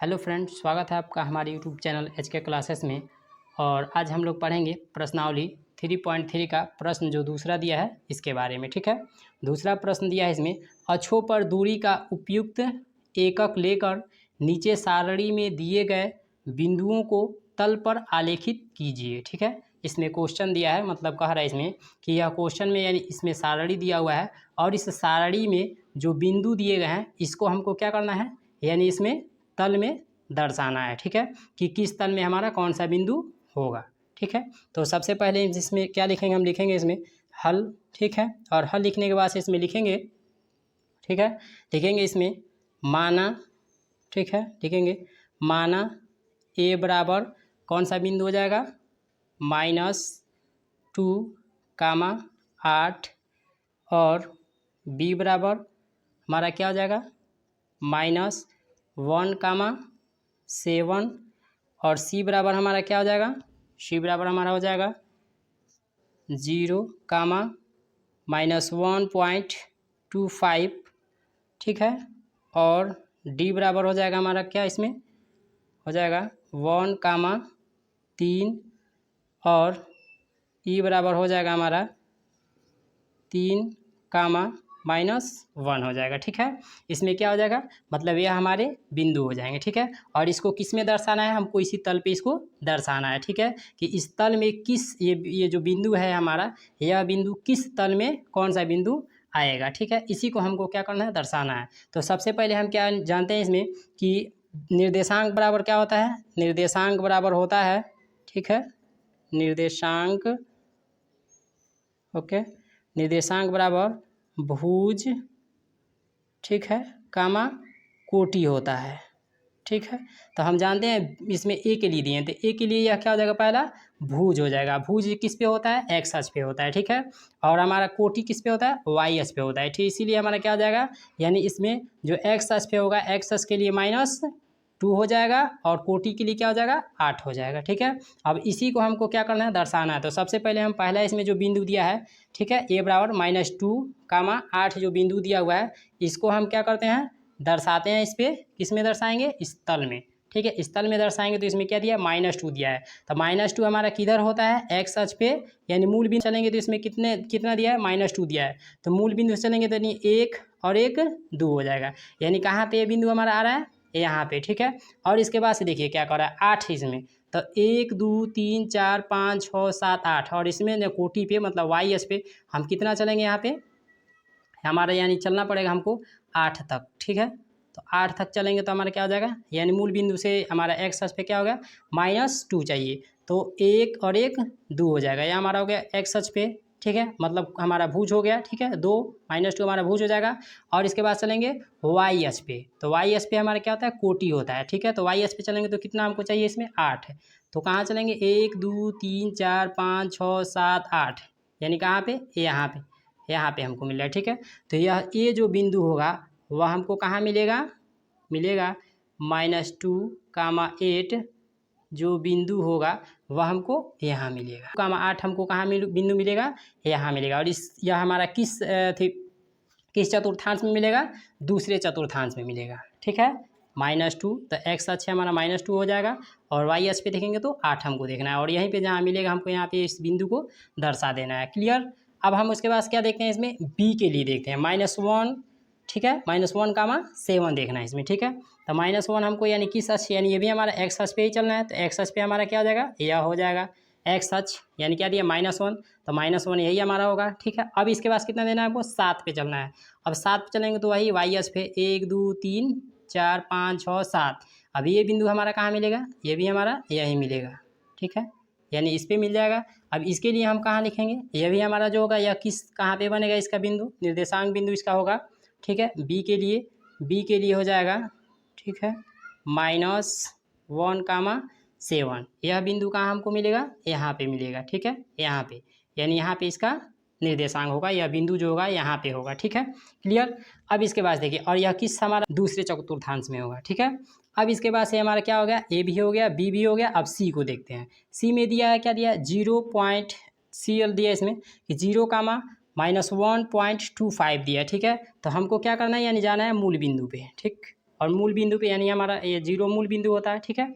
Hello friends, स्वागत है आपका हमारे यूट्यूब चैनल HK क्लासेस में। और आज हम लोग पढ़ेंगे प्रश्नावली 3.3 का प्रश्न जो दूसरा दिया है इसके बारे में। ठीक है, दूसरा प्रश्न दिया है इसमें, अक्षों पर दूरी का उपयुक्त एकक लेकर नीचे सारणी में दिए गए बिंदुओं को तल पर आलेखित कीजिए। ठीक है, इसमें क्वेश्चन दिया है, मतलब कह रहा है इसमें कि यह क्वेश्चन में यानी इसमें सारणी दिया हुआ है और इस सारणी में जो बिंदु दिए गए हैं इसको हमको क्या करना है, यानी इसमें तल में दर्शाना है। ठीक है, कि किस तल में हमारा कौन सा बिंदु होगा। ठीक है, तो सबसे पहले इसमें क्या लिखेंगे, हम लिखेंगे इसमें हल। ठीक है, और हल लिखने के बाद से इसमें लिखेंगे, ठीक है, लिखेंगे इसमें माना। ठीक है, लिखेंगे माना ए बराबर कौन सा बिंदु हो जाएगा, -2, 8 और बी बराबर हमारा क्या हो जाएगा, -1, 7 और सी बराबर हमारा क्या हो जाएगा, सी बराबर हमारा हो जाएगा 0, -1.25। ठीक है, और डी बराबर हो जाएगा हमारा क्या, इसमें हो जाएगा 1, 3 और ई बराबर हो जाएगा हमारा 3, -1 हो जाएगा। ठीक है, इसमें क्या हो जाएगा, मतलब यह हमारे बिंदु हो जाएंगे। ठीक है, और इसको किस में दर्शाना है, हमको इसी तल पे इसको दर्शाना है। ठीक है, कि इस तल में किस ये जो बिंदु है हमारा, यह बिंदु किस तल में कौन सा बिंदु आएगा। ठीक है, इसी को हमको क्या करना है, दर्शाना है। तो सबसे पहले हम क्या जानते हैं इसमें कि निर्देशांक बराबर क्या होता है, निर्देशांक बराबर होता है, ठीक है, निर्देशांक, ओके, निर्देशांक बराबर भुज, ठीक है, कोटि होता है। ठीक है, तो हम जानते हैं इसमें ए के लिए दिए हैं, तो ए के लिए यह क्या हो जाएगा, पहला भुज हो जाएगा। भुज किस पे होता है, एक्स अक्ष पे होता है। ठीक है, और हमारा कोटि किस पे होता है, वाई अक्ष पे होता है। ठीक, इसीलिए हमारा क्या हो जाएगा, यानी इसमें जो एक्स अक्ष पे होगा, एक्स अक्ष के लिए -2 हो जाएगा और कोटि के लिए क्या हो जाएगा, 8 हो जाएगा। ठीक है, अब इसी को हमको क्या करना है, दर्शाना है। तो सबसे पहले हम पहला इसमें जो बिंदु दिया है, ठीक है, ए बराबर -2, 8 जो बिंदु दिया हुआ है, इसको हम क्या करते हैं, दर्शाते हैं। इस पे किस में दर्शाएंगे, इस तल में। ठीक है, इस तल में दर्शाएंगे तो इसमें क्या दिया, -2 दिया है। तो -2 हमारा किधर होता है, एक्स अक्ष पे, यानी मूल बिंदु चलेंगे तो इसमें कितना दिया है, -2 दिया है। तो मूल बिंदु से चलेंगे तो यानी 1 और 1 2 हो जाएगा। यानी कहाँ पे ये बिंदु हमारा आ रहा है, यहाँ पे। ठीक है, और इसके बाद से देखिए क्या कर रहा है, 8 इसमें, तो 1 2 3 4 5 6 7 8 और इसमें कोटि पे मतलब वाई एस पे हम कितना चलेंगे, यहाँ पे हमारा यानी चलना पड़ेगा हमको 8 तक। ठीक है, तो 8 तक चलेंगे तो हमारा क्या हो जाएगा, यानी मूल बिंदु से हमारा एक्स अक्ष पे क्या हो गया, -2 चाहिए, तो 1 और 1 2 हो जाएगा। यह हमारा हो गया एक्स अक्ष पे। ठीक है, मतलब हमारा भुज हो गया। ठीक है, 2 -2 हमारा भुज हो जाएगा। और इसके बाद चलेंगे वाई अक्ष पे, तो वाई अक्ष पे हमारा क्या होता है, कोटि होता है। ठीक है, तो वाई अक्ष पे चलेंगे तो कितना हमको चाहिए, इसमें 8 है। तो कहाँ चलेंगे, 1 2 3 4 5 6 7 8, यानी कहाँ पे, यहाँ पे हमको मिल रहा है। ठीक है, तो यह ये जो बिंदु होगा वह हमको कहाँ मिलेगा, -2, 8 जो बिंदु होगा वह हमको यहाँ मिलेगा। 8 हमको कहाँ बिंदु मिलेगा, यहाँ मिलेगा। और यह हमारा किस चतुर्थांश में मिलेगा, दूसरे चतुर्थांश में मिलेगा। ठीक है, -2, तो एक्स अक्ष हमारा -2 हो जाएगा और वाई अक्ष पे देखेंगे तो 8 हमको देखना है। और यहीं पे जहाँ मिलेगा हमको यहाँ पे इस बिंदु को दर्शा देना है। क्लियर। अब हम उसके बाद क्या देखते हैं, इसमें बी के लिए देखते हैं, -1। ठीक है, -1, 7 देखना है इसमें। ठीक है, तो -1 हमको यानी किस अक्ष, यानी ये भी हमारा एक्स अक्ष पे ही चलना है। तो एक्स अक्ष पे हमारा क्या हो जाएगा, यह हो जाएगा एक्स अक्ष, यानी क्या दिया, -1, तो -1 यही हमारा होगा। ठीक है, अब इसके बाद कितना देना है हमको, 7 पे चलना है। अब 7 पे चलेंगे तो वही वाई अक्ष पे 1 2 3 4 5 6 7। अब ये बिंदु हमारा कहाँ मिलेगा, ये भी हमारा यही मिलेगा। ठीक है, यानी इस पे मिल जाएगा। अब इसके लिए हम कहाँ लिखेंगे, यह भी हमारा जो होगा यह किस कहाँ पे बनेगा, इसका बिंदु, निर्देशांक बिंदु इसका होगा। ठीक है, बी के लिए हो जाएगा, ठीक है, -1, 7। यह बिंदु कहाँ हमको मिलेगा, यहाँ पे मिलेगा। ठीक है, यहाँ पे, यानी यहाँ पे इसका निर्देशांक होगा, यह बिंदु जो होगा यहाँ पे होगा। ठीक है, क्लियर। अब इसके बाद देखिए, और यह किस हमारा दूसरे चतुर्थांश में होगा। ठीक है, अब इसके बाद से हमारा क्या हो गया, ए भी हो गया, बी भी हो गया। अब सी को देखते हैं। सी में दिया है, क्या दिया, 0.CL दिया इसमें कि 0, -1.25 दिया है। ठीक है, तो हमको क्या करना है, यानी जाना है मूल बिंदु पे। ठीक, और मूल बिंदु पे यानी हमारा ये 0 मूल बिंदु होता है, ठीक है।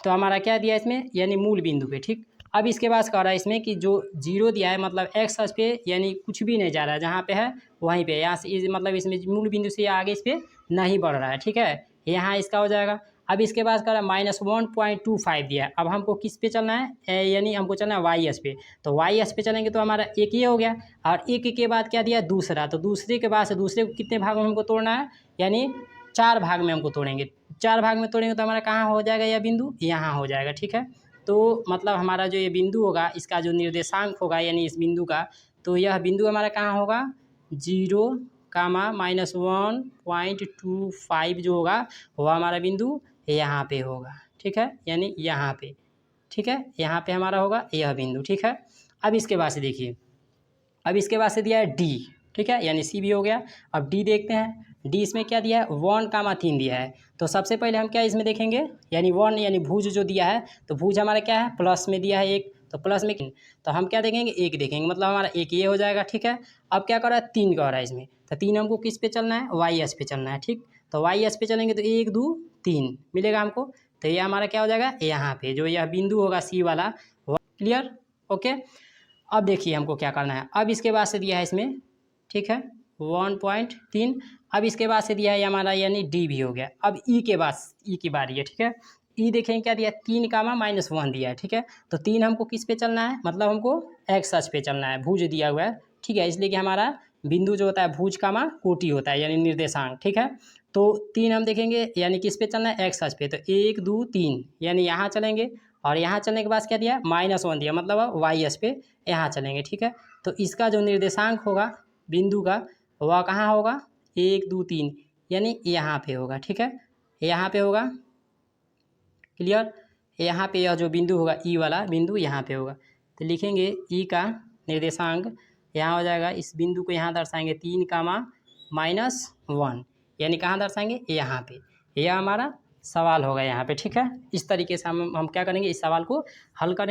तो हमारा क्या दिया इसमें, यानी मूल बिंदु पे, ठीक। अब इसके बाद कह रहा है इसमें कि जो 0 दिया है मतलब एक्स अक्ष पे यानी कुछ भी नहीं जा रहा है, जहाँ पे है वहीं पे, यहाँ से मतलब इसमें मूल बिंदु से आगे इस पर नहीं बढ़ रहा है, ठीक है। यहाँ इसका हो जाएगा। अब इसके बाद कह रहा है -1.25 दिया है। अब हमको किस पे चलना है, यानी हमको चलना है वाई एस पे। तो वाई एस पे चलेंगे तो हमारा एक ये हो गया, और एक के बाद क्या दिया, दूसरा। तो दूसरे के बाद से दूसरे को कितने भागों में हमको तोड़ना है, यानी 4 भाग में हमको तोड़ेंगे। 4 भाग में तोड़ेंगे तो हमारा कहाँ हो जाएगा यह बिंदु, यहाँ हो जाएगा, ठीक है। तो मतलब हमारा जो ये बिंदु होगा इसका जो निर्देशांक होगा यानी इस बिंदु का, तो यह बिंदु हमारा कहाँ होगा, 0, -1.25 जो होगा वह हमारा बिंदु यहाँ पे होगा, ठीक है, यानी यहाँ पे, ठीक है, यहाँ पे हमारा होगा यह बिंदु, ठीक है। अब इसके बाद से देखिए, अब इसके बाद से दिया है डी, ठीक है, यानी सी भी हो गया। अब डी देखते हैं, डी इसमें क्या दिया है, 1,3 दिया है। तो सबसे पहले हम क्या इसमें देखेंगे, यानी 1 यानी भुज जो दिया है, तो भुज हमारा क्या है, प्लस में दिया है 1, तो प्लस में, तो हम क्या देखेंगे, 1 देखेंगे, मतलब हमारा 1 ये हो जाएगा, ठीक है। अब क्या कर रहा है, 3 कह रहा है इसमें, तो 3 हमको किस पे चलना है, वाई एस पे चलना है, ठीक। तो वाई एस पे चलेंगे तो 1, 2, 3 मिलेगा हमको। तो ये हमारा क्या हो जाएगा, यहाँ पे जो यह बिंदु होगा सी वाला, क्लियर, ओके। अब देखिए हमको क्या करना है, अब इसके बाद से दिया है इसमें, ठीक है, 1.3। अब इसके बाद से दिया है हमारा यानी डी भी हो गया। अब ई के बाद, ई की बारी है, ठीक है। ई देखेंगे क्या दिया है, 3,-1 दिया है, ठीक है। तो 3 हमको किस पे चलना है, मतलब हमको एक्स अक्ष पे चलना है, भुज दिया हुआ है, ठीक है, इसलिए कि हमारा बिंदु जो होता है भुज कामा कोटि होता है, यानी निर्देशांक, ठीक है। तो 3 हम देखेंगे यानी किस पे चलना है, एक्स अक्ष पे। तो 1, 2, 3 यानी यहाँ चलेंगे, और यहाँ चलने के बाद क्या दिया, -1 दिया, मतलब वाई एस पे यहाँ चलेंगे, ठीक है। तो इसका जो निर्देशांक होगा बिंदु का, वह कहाँ होगा, 1, 2, 3 यानी यहाँ पे होगा, ठीक है, यहाँ पे होगा, क्लियर। यहाँ पे यह जो बिंदु होगा ई वाला बिंदु यहाँ पे होगा। तो लिखेंगे ई का निर्देशांक यहाँ हो जाएगा, इस बिंदु को यहाँ दर्शाएंगे 3,-1 यानी कहाँ दर्शाएंगे, यहाँ पे। यह हमारा सवाल होगा यहाँ पे, ठीक है। इस तरीके से हम क्या करेंगे, इस सवाल को हल करेंगे।